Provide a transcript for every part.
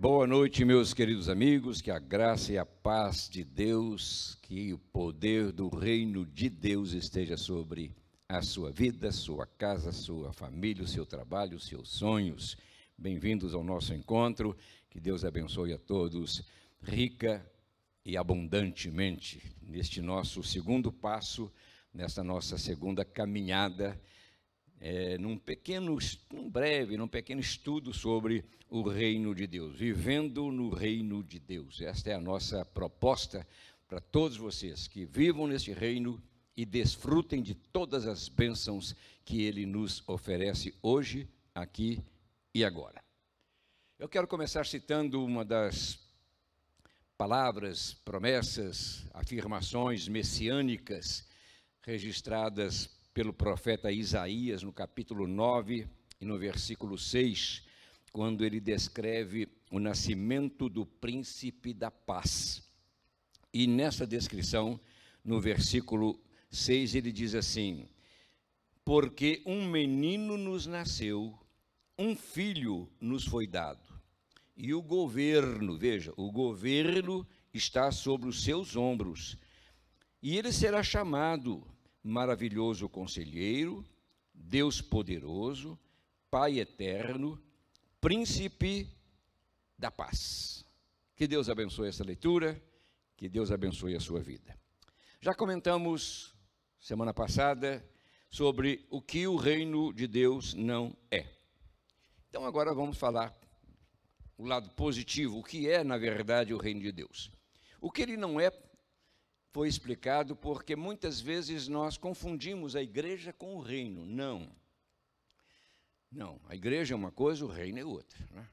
Boa noite, meus queridos amigos, que a graça e a paz de Deus, que o poder do reino de Deus esteja sobre a sua vida, sua casa, sua família, o seu trabalho, os seus sonhos. Bem-vindos ao nosso encontro, que Deus abençoe a todos rica e abundantemente neste nosso segundo passo, nesta nossa segunda caminhada, num pequeno estudo sobre o reino de Deus, vivendo no reino de Deus. Esta é a nossa proposta para todos vocês que vivam neste reino e desfrutem de todas as bênçãos que Ele nos oferece hoje, aqui e agora. Eu quero começar citando uma das palavras, promessas, afirmações messiânicas registradas pelo profeta Isaías, no capítulo 9 e no versículo 6, quando ele descreve o nascimento do príncipe da paz. E nessa descrição, no versículo 6, ele diz assim: porque um menino nos nasceu, um filho nos foi dado, e o governo, veja, o governo está sobre os seus ombros, e ele será chamado Maravilhoso Conselheiro, Deus Poderoso, Pai Eterno, Príncipe da Paz. Que Deus abençoe essa leitura, que Deus abençoe a sua vida. Já comentamos semana passada sobre o que o reino de Deus não é. Então agora vamos falar o lado positivo, o que é na verdade o reino de Deus. O que ele não é foi explicado porque muitas vezes nós confundimos a igreja com o reino. Não, a igreja é uma coisa, o reino é outra, né?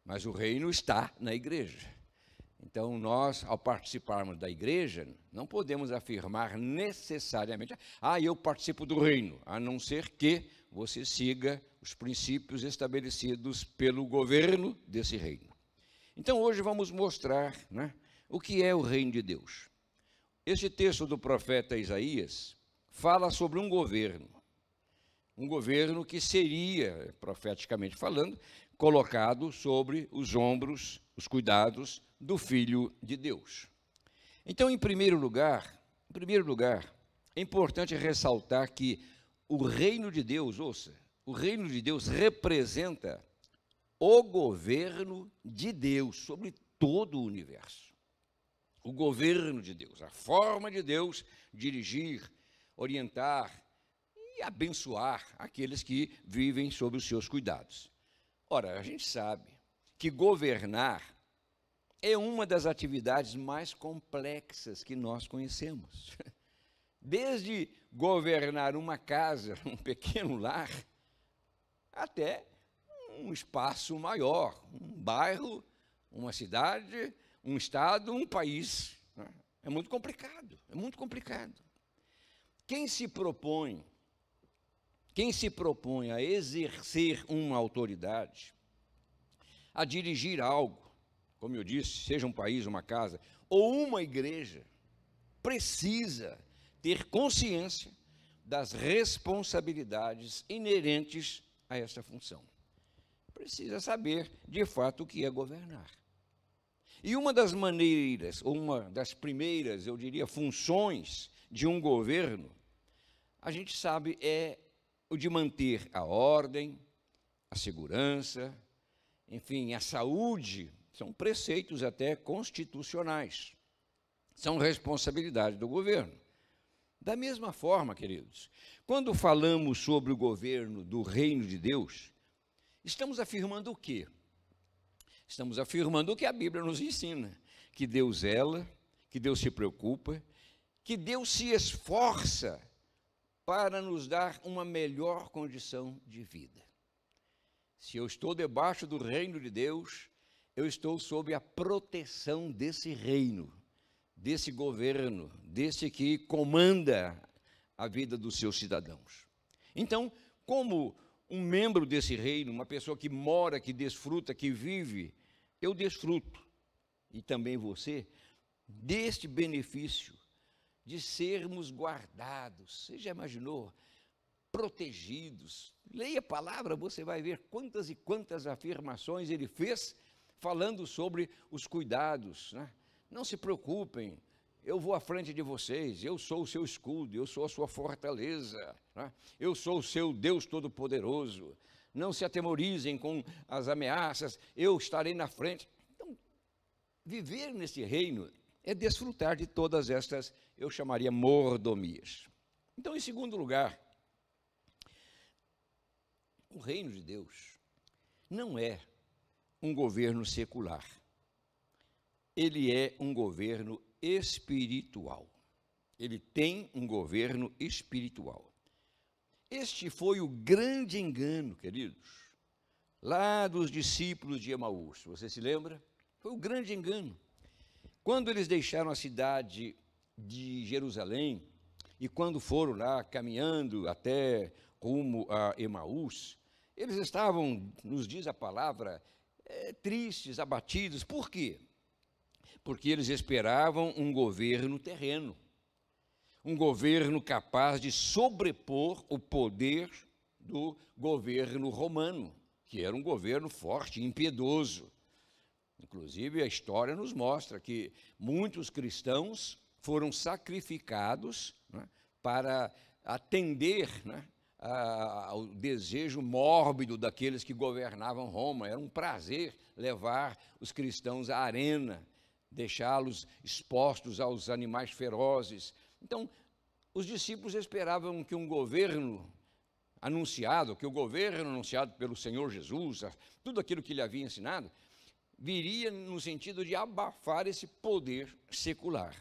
Mas o reino está na igreja. Então nós, ao participarmos da igreja, não podemos afirmar necessariamente: eu participo do reino, a não ser que você siga os princípios estabelecidos pelo governo desse reino. Então hoje vamos mostrar, né, o que é o reino de Deus. Este texto do profeta Isaías fala sobre um governo que seria, profeticamente falando, colocado sobre os ombros, os cuidados do Filho de Deus. Então, em primeiro lugar, é importante ressaltar que o reino de Deus, ouça, o reino de Deus representa o governo de Deus sobre todo o universo. O governo de Deus, a forma de Deus dirigir, orientar e abençoar aqueles que vivem sob os seus cuidados. Ora, a gente sabe que governar é uma das atividades mais complexas que nós conhecemos. Desde governar uma casa, um pequeno lar, até um espaço maior, um bairro, uma cidade, um estado, um país. É muito complicado, é muito complicado. Quem se propõe a exercer uma autoridade, a dirigir algo, como eu disse, seja um país, uma casa, ou uma igreja, precisa ter consciência das responsabilidades inerentes a essa função. Precisa saber, de fato, o que é governar. E uma das maneiras, ou uma das primeiras, eu diria, funções de um governo, a gente sabe, é o de manter a ordem, a segurança, enfim, a saúde. São preceitos até constitucionais. São responsabilidade do governo. Da mesma forma, queridos, quando falamos sobre o governo do reino de Deus, estamos afirmando o quê? Estamos afirmando o que a Bíblia nos ensina, que Deus zela, que Deus se preocupa, que Deus se esforça para nos dar uma melhor condição de vida. Se eu estou debaixo do reino de Deus, eu estou sob a proteção desse reino, desse governo, desse que comanda a vida dos seus cidadãos. Então, como um membro desse reino, uma pessoa que mora, que desfruta, que vive, eu desfruto, e também você, deste benefício de sermos guardados. Você já imaginou? Protegidos. Leia a palavra, você vai ver quantas e quantas afirmações ele fez falando sobre os cuidados, né? Não se preocupem, eu vou à frente de vocês, eu sou o seu escudo, eu sou a sua fortaleza, né? Eu sou o seu Deus Todo-Poderoso. Não se atemorizem com as ameaças, eu estarei na frente. Então, viver nesse reino é desfrutar de todas estas, eu chamaria, mordomias. Então, em segundo lugar, o reino de Deus não é um governo secular. Ele é um governo espiritual. Ele tem um governo espiritual. Este foi o grande engano, queridos, lá dos discípulos de Emaús. Você se lembra? Foi o grande engano. Quando eles deixaram a cidade de Jerusalém e quando foram lá caminhando até rumo a Emaús, eles estavam, nos diz a palavra, tristes, abatidos. Por quê? Porque eles esperavam um governo terreno, um governo capaz de sobrepor o poder do governo romano, que era um governo forte, impiedoso. Inclusive, a história nos mostra que muitos cristãos foram sacrificados, né, para atender, né, ao desejo mórbido daqueles que governavam Roma. Era um prazer levar os cristãos à arena, deixá-los expostos aos animais ferozes. Então, os discípulos esperavam que um governo anunciado, pelo Senhor Jesus, tudo aquilo que ele havia ensinado, viria no sentido de abafar esse poder secular.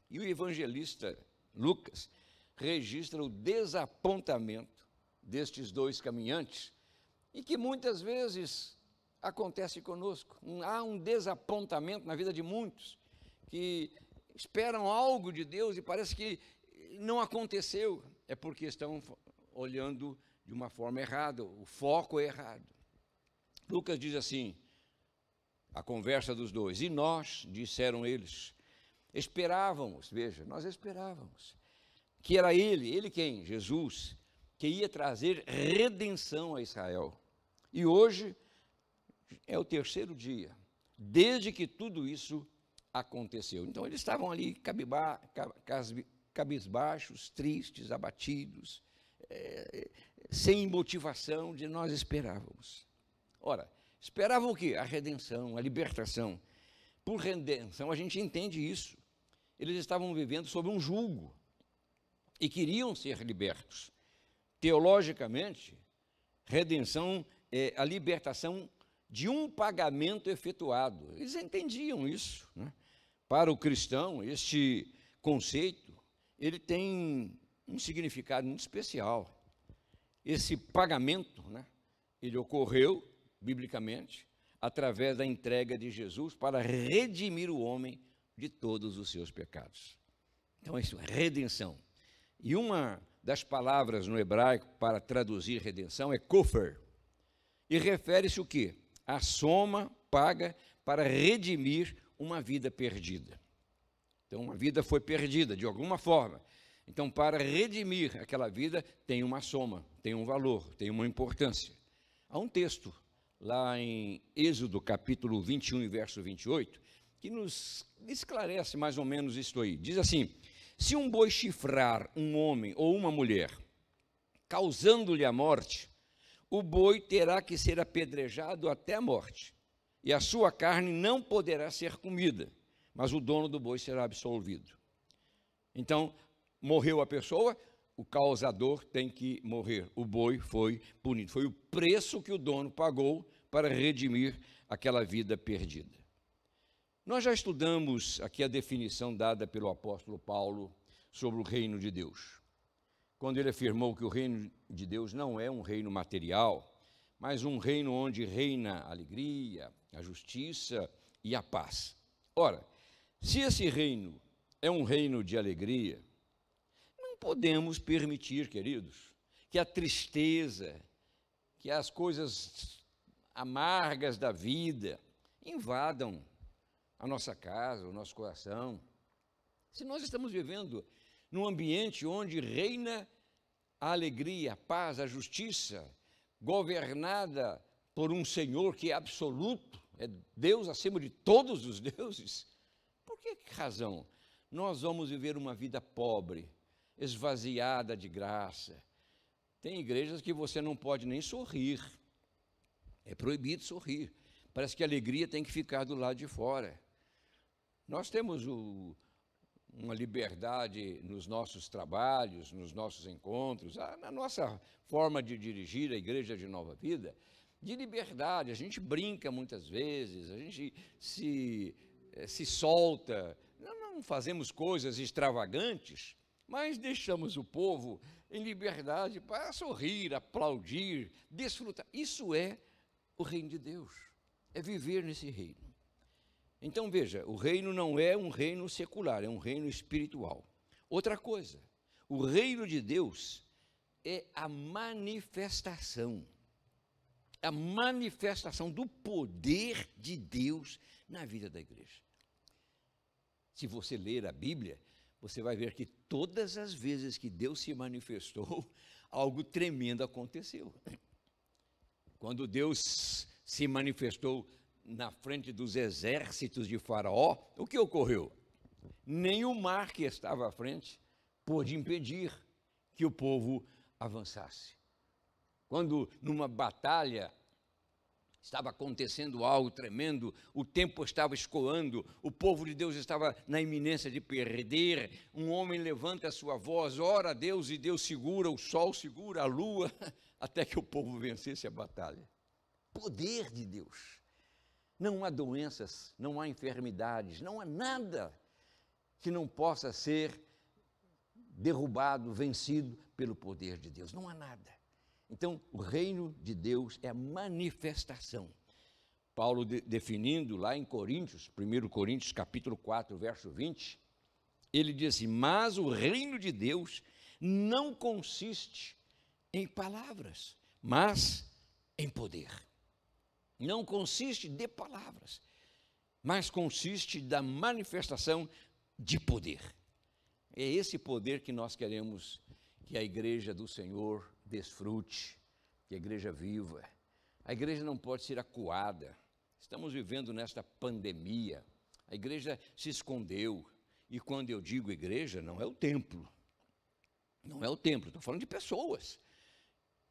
E o evangelista Lucas registra o desapontamento destes dois caminhantes, e que muitas vezes acontece conosco. Há um desapontamento na vida de muitos, que esperam algo de Deus e parece que não aconteceu. É porque estão olhando de uma forma errada, o foco é errado. Lucas diz assim, a conversa dos dois: e nós, disseram eles, esperávamos, veja, nós esperávamos, que era ele quem? Jesus, que ia trazer redenção a Israel. E hoje é o terceiro dia, desde que tudo isso aconteceu. Então eles estavam ali cabisbaixos, tristes, abatidos, sem motivação de nós esperávamos. Ora, esperavam o quê? A redenção, a libertação. Por redenção a gente entende isso. Eles estavam vivendo sob um jugo e queriam ser libertos. Teologicamente, redenção é a libertação de um pagamento efetuado. Eles entendiam isso, né? Para o cristão, este conceito, ele tem um significado muito especial. Esse pagamento, né, ele ocorreu, biblicamente, através da entrega de Jesus para redimir o homem de todos os seus pecados. Então, isso é redenção. E uma das palavras no hebraico para traduzir redenção é kofer. E refere-se o quê? A soma paga para redimir uma vida perdida. Então, uma vida foi perdida de alguma forma. Então, para redimir aquela vida, tem uma soma, tem um valor, tem uma importância. Há um texto lá em Êxodo, capítulo 21 e verso 28, que nos esclarece mais ou menos isto aí. Diz assim: se um boi chifrar um homem ou uma mulher, causando-lhe a morte, o boi terá que ser apedrejado até a morte, e a sua carne não poderá ser comida, mas o dono do boi será absolvido. Então, morreu a pessoa, o causador tem que morrer. O boi foi punido. Foi o preço que o dono pagou para redimir aquela vida perdida. Nós já estudamos aqui a definição dada pelo apóstolo Paulo sobre o reino de Deus, quando ele afirmou que o reino de Deus não é um reino material, mas um reino onde reina a alegria, a justiça e a paz. Ora, se esse reino é um reino de alegria, não podemos permitir, queridos, que a tristeza, que as coisas amargas da vida invadam a nossa casa, o nosso coração. Se nós estamos vivendo num ambiente onde reina a alegria, a paz, a justiça, governada por um Senhor que é absoluto, é Deus acima de todos os deuses. Por que razão nós vamos viver uma vida pobre, esvaziada de graça? Tem igrejas que você não pode nem sorrir, é proibido sorrir. Parece que a alegria tem que ficar do lado de fora. Nós temos uma liberdade nos nossos trabalhos, nos nossos encontros, na nossa forma de dirigir a Igreja de Nova Vida, de liberdade. A gente brinca muitas vezes, a gente se solta, não fazemos coisas extravagantes, mas deixamos o povo em liberdade para sorrir, aplaudir, desfrutar. Isso é o reino de Deus, é viver nesse reino. Então veja, o reino não é um reino secular, é um reino espiritual. Outra coisa, o reino de Deus é a manifestação do poder de Deus na vida da igreja. Se você ler a Bíblia, você vai ver que todas as vezes que Deus se manifestou, algo tremendo aconteceu. Quando Deus se manifestou na frente dos exércitos de Faraó, o que ocorreu? Nem o mar que estava à frente pôde impedir que o povo avançasse. Quando numa batalha estava acontecendo algo tremendo, o tempo estava escoando, o povo de Deus estava na iminência de perder, um homem levanta a sua voz, ora a Deus, e Deus segura o sol, segura a lua, até que o povo vencesse a batalha. Poder de Deus. Não há doenças, não há enfermidades, não há nada que não possa ser derrubado, vencido pelo poder de Deus. Não há nada. Então, o reino de Deus é a manifestação. Paulo definindo lá em Coríntios, 1 Coríntios capítulo 4, verso 20, ele diz assim, mas o reino de Deus não consiste em palavras, mas em poder. Não consiste de palavras, mas consiste da manifestação de poder. É esse poder que nós queremos que a igreja do Senhor desfrute, que a igreja viva. A igreja não pode ser acuada. Estamos vivendo nesta pandemia. A igreja se escondeu. E quando eu digo igreja, não é o templo. Não é o templo, estou falando de pessoas.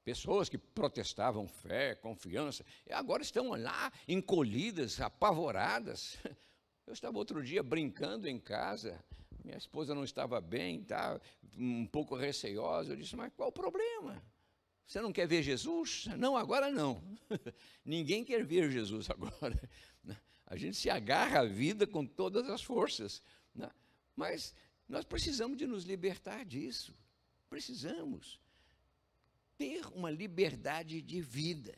Pessoas que protestavam fé, confiança, e agora estão lá encolhidas, apavoradas. Eu estava outro dia brincando em casa, minha esposa não estava bem, estava um pouco receiosa. Eu disse, mas qual o problema? Você não quer ver Jesus? Não, agora não. Ninguém quer ver Jesus agora. A gente se agarra à vida com todas as forças. Mas nós precisamos de nos libertar disso. Precisamos ter uma liberdade de vida.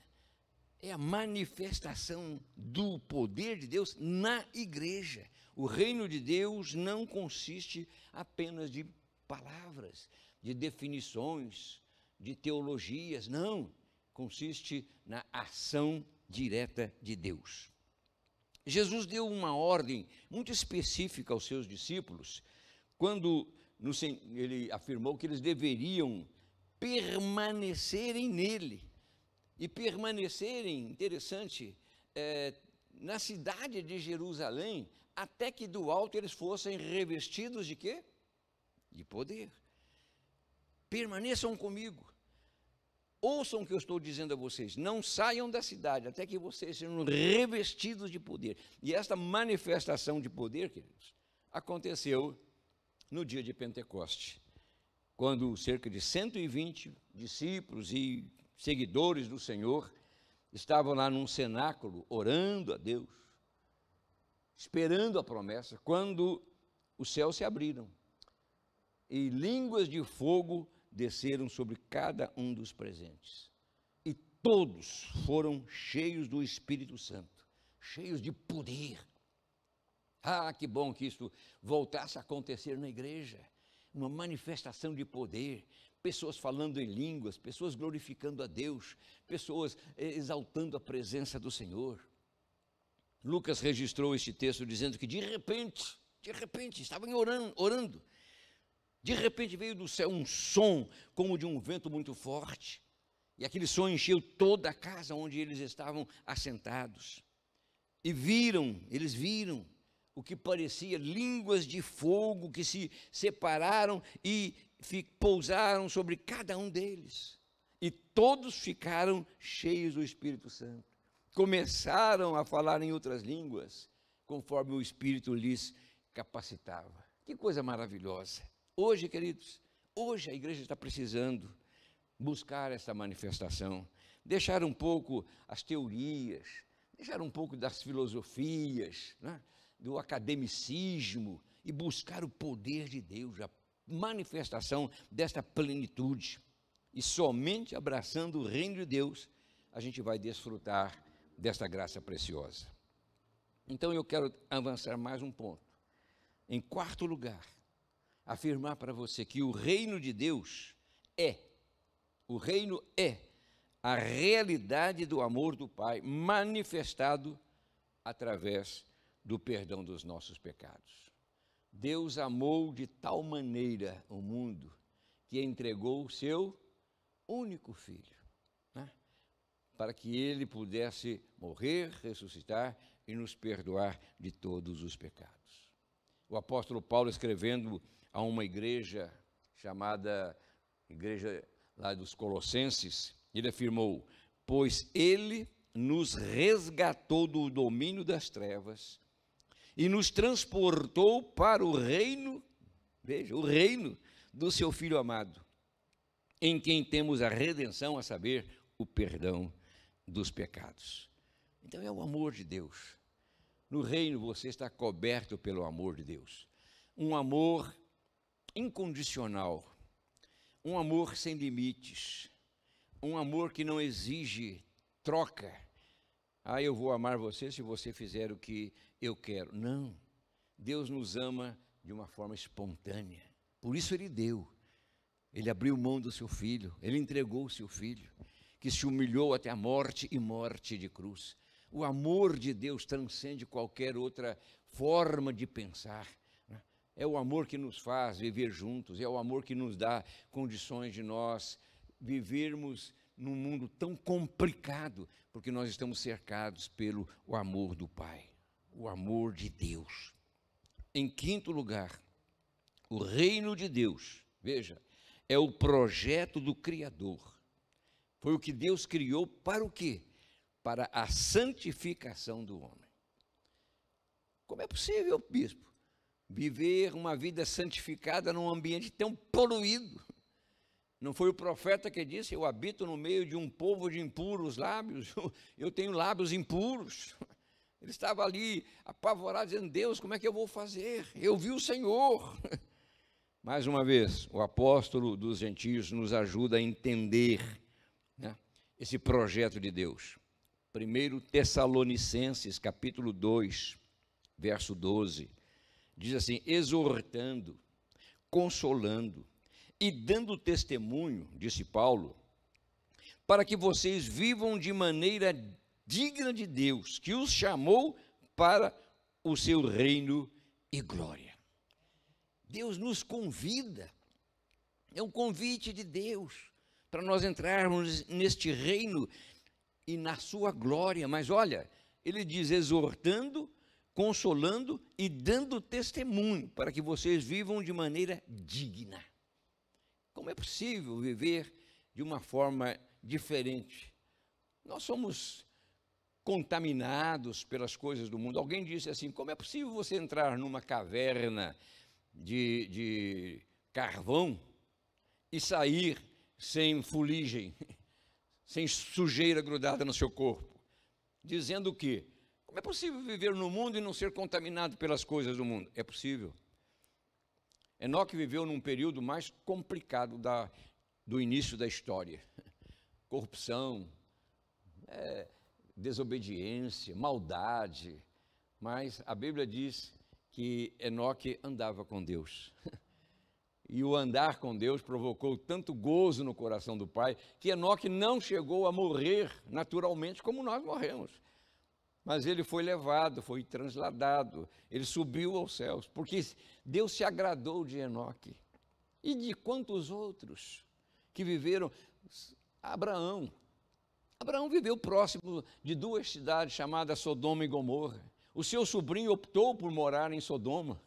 É a manifestação do poder de Deus na igreja. O reino de Deus não consiste apenas de palavras, de definições, de teologias, não. Consiste na ação direta de Deus. Jesus deu uma ordem muito específica aos seus discípulos, quando ele afirmou que eles deveriam permanecerem nele. E permanecerem, interessante, na cidade de Jerusalém, até que do alto eles fossem revestidos de quê? De poder. Permaneçam comigo. Ouçam o que eu estou dizendo a vocês. Não saiam da cidade até que vocês sejam revestidos de poder. E esta manifestação de poder, queridos, aconteceu no dia de Pentecoste, quando cerca de 120 discípulos e seguidores do Senhor estavam lá num cenáculo, orando a Deus, esperando a promessa, quando os céus se abriram e línguas de fogo desceram sobre cada um dos presentes. E todos foram cheios do Espírito Santo, cheios de poder. Ah, que bom que isso voltasse a acontecer na igreja. Uma manifestação de poder, pessoas falando em línguas, pessoas glorificando a Deus, pessoas exaltando a presença do Senhor. Lucas registrou este texto dizendo que de repente, estavam orando, de repente veio do céu um som como de um vento muito forte, e aquele som encheu toda a casa onde eles estavam assentados. e eles viram o que parecia línguas de fogo que se separaram e pousaram sobre cada um deles. E todos ficaram cheios do Espírito Santo. Começaram a falar em outras línguas, conforme o Espírito lhes capacitava. Que coisa maravilhosa. Hoje, queridos, hoje a igreja está precisando buscar essa manifestação, deixar um pouco as teorias, deixar um pouco das filosofias, né, do academicismo e buscar o poder de Deus, a manifestação desta plenitude. E somente abraçando o reino de Deus, a gente vai desfrutar desta graça preciosa. Então eu quero avançar mais um ponto. Em quarto lugar, afirmar para você que o reino de Deus o reino é a realidade do amor do Pai manifestado através do perdão dos nossos pecados. Deus amou de tal maneira o mundo que entregou o seu único filho, né, para que ele pudesse morrer, ressuscitar e nos perdoar de todos os pecados. O apóstolo Paulo, escrevendo a uma igreja chamada igreja lá dos Colossenses, ele afirmou: pois ele nos resgatou do domínio das trevas e nos transportou para o reino, veja, o reino do seu Filho amado, em quem temos a redenção, a saber, o perdão dos pecados. Então é o amor de Deus. No reino você está coberto pelo amor de Deus. Um amor incondicional, um amor sem limites, um amor que não exige troca. Eu vou amar você se você fizer o que eu quero. Não, Deus nos ama de uma forma espontânea. Por isso Ele deu. Ele abriu mão do seu Filho, Ele entregou o seu Filho, que se humilhou até a morte e morte de cruz. O amor de Deus transcende qualquer outra forma de pensar. É o amor que nos faz viver juntos, é o amor que nos dá condições de nós vivermos num mundo tão complicado, porque nós estamos cercados pelo amor do Pai, o amor de Deus. Em quinto lugar, o reino de Deus, veja, é o projeto do Criador. Foi o que Deus criou para o quê? Para a santificação do homem. Como é possível, bispo, viver uma vida santificada num ambiente tão poluído? Não foi o profeta que disse: eu habito no meio de um povo de impuros lábios, eu tenho lábios impuros. Ele estava ali apavorado, dizendo: Deus, como é que eu vou fazer? Eu vi o Senhor. Mais uma vez, o apóstolo dos gentios nos ajuda a entender, né, esse projeto de Deus. 1 Tessalonicenses, capítulo 2, verso 12, diz assim: exortando, consolando e dando testemunho, disse Paulo, para que vocês vivam de maneira digna de Deus, que os chamou para o seu reino e glória. Deus nos convida, é um convite de Deus para nós entrarmos neste reino e na sua glória. Mas olha, ele diz: exortando, consolando e dando testemunho, para que vocês vivam de maneira digna. Como é possível viver de uma forma diferente? Nós somos contaminados pelas coisas do mundo. Alguém disse assim: como é possível você entrar numa caverna de carvão e sair sem fuligem, sem sujeira grudada no seu corpo? Dizendo o quê? Como é possível viver no mundo e não ser contaminado pelas coisas do mundo? É possível. Enoque viveu num período mais complicado do início da história. Corrupção, desobediência, maldade. Mas a Bíblia diz que Enoque andava com Deus. E o andar com Deus provocou tanto gozo no coração do Pai, que Enoque não chegou a morrer naturalmente como nós morremos. Mas ele foi levado, foi transladado, ele subiu aos céus, porque Deus se agradou de Enoque. E de quantos outros que viveram? Abraão. Abraão viveu próximo de duas cidades chamadas Sodoma e Gomorra. O seu sobrinho optou por morar em Sodoma.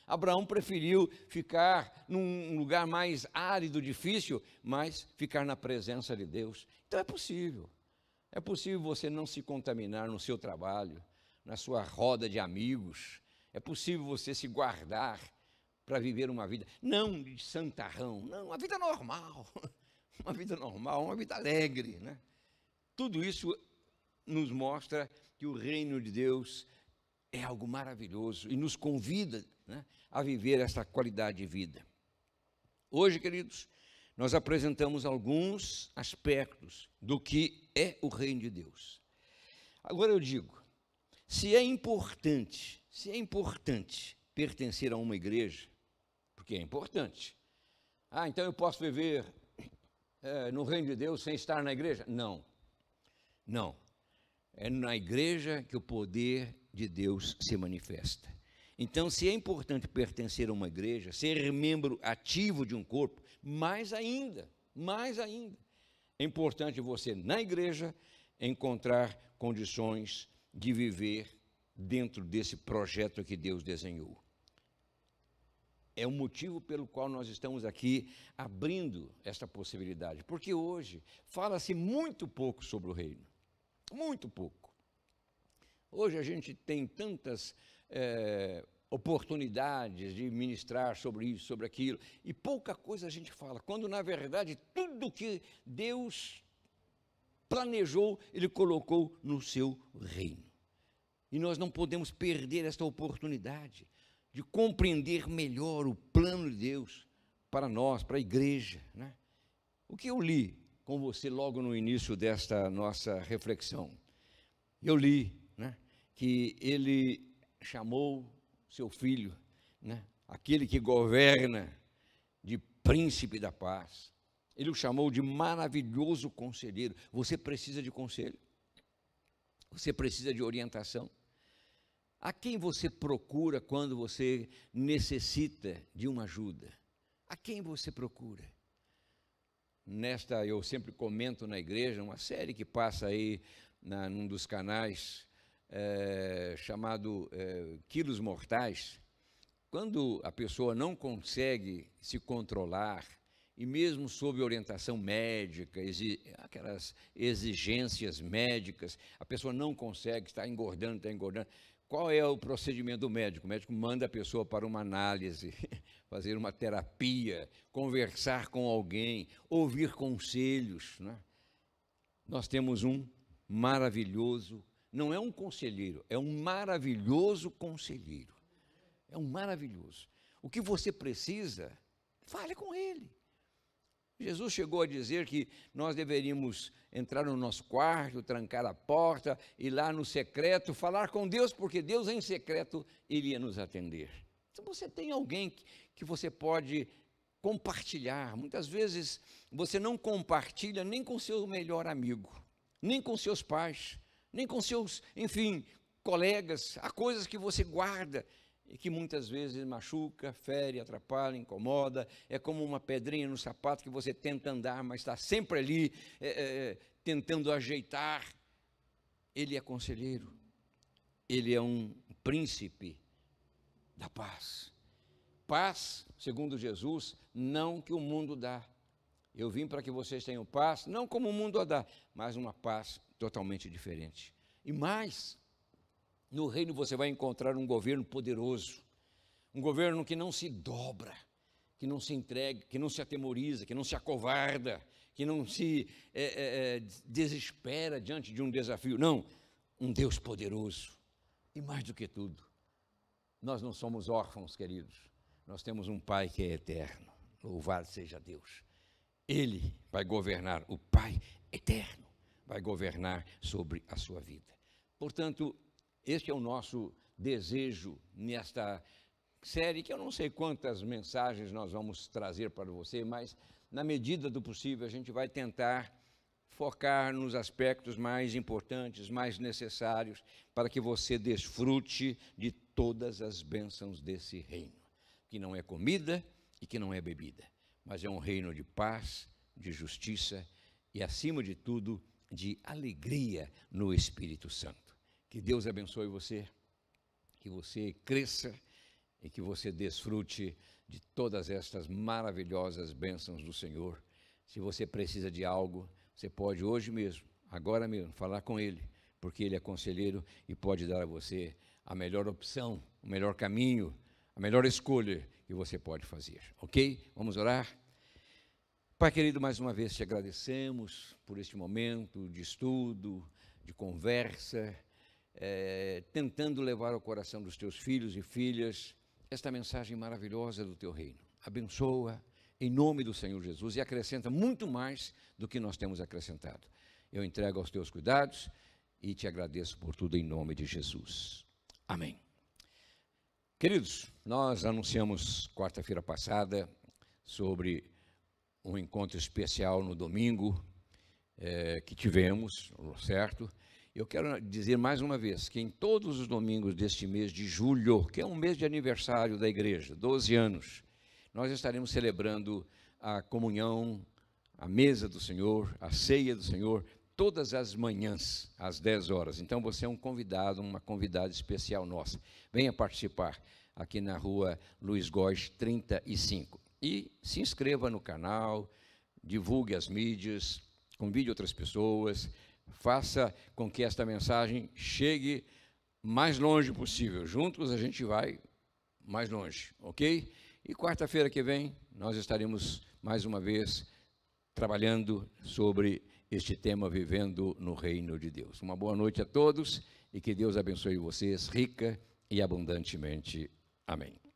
Abraão preferiu ficar num lugar mais árido, difícil, mas ficar na presença de Deus. Então é possível. É possível você não se contaminar no seu trabalho, na sua roda de amigos. É possível você se guardar para viver uma vida, não de santarrão, não, uma vida normal, uma vida alegre, né? Tudo isso nos mostra que o reino de Deus é algo maravilhoso e nos convida, né, a viver essa qualidade de vida. Hoje, queridos, nós apresentamos alguns aspectos do que é o reino de Deus. Agora eu digo, se é importante pertencer a uma igreja, porque é importante. Então eu posso viver no reino de Deus sem estar na igreja? Não. É na igreja que o poder de Deus se manifesta. Então, se é importante pertencer a uma igreja, ser membro ativo de um corpo, mais ainda, é importante você, na igreja, encontrar condições de viver dentro desse projeto que Deus desenhou. É o motivo pelo qual nós estamos aqui abrindo esta possibilidade, porque hoje fala-se muito pouco sobre o reino, muito pouco. Hoje a gente tem tantas oportunidades de ministrar sobre isso, sobre aquilo, e pouca coisa a gente fala, quando na verdade tudo que Deus planejou, Ele colocou no seu reino. E nós não podemos perder esta oportunidade de compreender melhor o plano de Deus para nós, para a igreja, né? O que eu li com você logo no início desta nossa reflexão? Eu li, né, que Ele chamou seu filho, né, aquele que governa, de príncipe da paz. Ele o chamou de maravilhoso conselheiro. Você precisa de conselho, você precisa de orientação. A quem você procura quando você necessita de uma ajuda? A quem você procura? Eu sempre comento na igreja, uma série que passa aí num dos canais, chamado Quilos Mortais. Quando a pessoa não consegue se controlar, e mesmo sob orientação médica, aquelas exigências médicas, a pessoa não consegue, está engordando. Qual é o procedimento do médico? O médico manda a pessoa para uma análise, fazer uma terapia, conversar com alguém, ouvir conselhos, né? Nós temos um maravilhoso, não é um conselheiro, é um maravilhoso conselheiro. É um maravilhoso. O que você precisa, fale com ele. Jesus chegou a dizer que nós deveríamos entrar no nosso quarto, trancar a porta, ir lá no secreto, falar com Deus, porque Deus em secreto iria nos atender. Então você tem alguém que você pode compartilhar. Muitas vezes você não compartilha nem com seu melhor amigo, nem com seus pais, nem com seus, enfim, colegas. Há coisas que você guarda e que muitas vezes machuca, fere, atrapalha, incomoda. É como uma pedrinha no sapato que você tenta andar, mas está sempre ali tentando ajeitar. Ele é conselheiro, ele é um príncipe da paz. Paz, segundo Jesus, não que o mundo dá. Eu vim para que vocês tenham paz, não como o mundo a dá, mas uma paz totalmente diferente. E mais, no reino você vai encontrar um governo poderoso, um governo que não se dobra, que não se entrega, que não se atemoriza, que não se acovarda, que não se desespera diante de um desafio. Não, um Deus poderoso. E mais do que tudo, nós não somos órfãos, queridos. Nós temos um Pai que é eterno. Louvado seja Deus. Ele vai governar, o Pai eterno vai governar sobre a sua vida. Portanto, este é o nosso desejo nesta série, que eu não sei quantas mensagens nós vamos trazer para você, mas na medida do possível a gente vai tentar focar nos aspectos mais importantes, mais necessários, para que você desfrute de todas as bênçãos desse reino, que não é comida e que não é bebida, mas é um reino de paz, de justiça e, acima de tudo, de alegria no Espírito Santo. Que Deus abençoe você, que você cresça e que você desfrute de todas estas maravilhosas bênçãos do Senhor. Se você precisa de algo, você pode hoje mesmo, agora mesmo, falar com Ele, porque Ele é conselheiro e pode dar a você a melhor opção, o melhor caminho, a melhor escolha que você pode fazer, ok? Vamos orar? Pai querido, mais uma vez te agradecemos por este momento de estudo, de conversa, tentando levar ao coração dos teus filhos e filhas esta mensagem maravilhosa do teu reino. Abençoa em nome do Senhor Jesus e acrescenta muito mais do que nós temos acrescentado. Eu entrego aos teus cuidados e te agradeço por tudo em nome de Jesus. Amém. Queridos, nós anunciamos quarta-feira passada sobre um encontro especial no domingo que tivemos, certo? Eu quero dizer mais uma vez que em todos os domingos deste mês de julho, que é um mês de aniversário da igreja, 12 anos, nós estaremos celebrando a comunhão, a mesa do Senhor, a ceia do Senhor, todas as manhãs, às 10 horas. Então você é um convidado, uma convidada especial nossa. Venha participar aqui na rua Luiz Góes 35. E se inscreva no canal, divulgue as mídias, convide outras pessoas, faça com que esta mensagem chegue mais longe possível. Juntos a gente vai mais longe, ok? E quarta-feira que vem nós estaremos mais uma vez trabalhando sobre este tema, vivendo no reino de Deus. Uma boa noite a todos e que Deus abençoe vocês rica e abundantemente. Amém.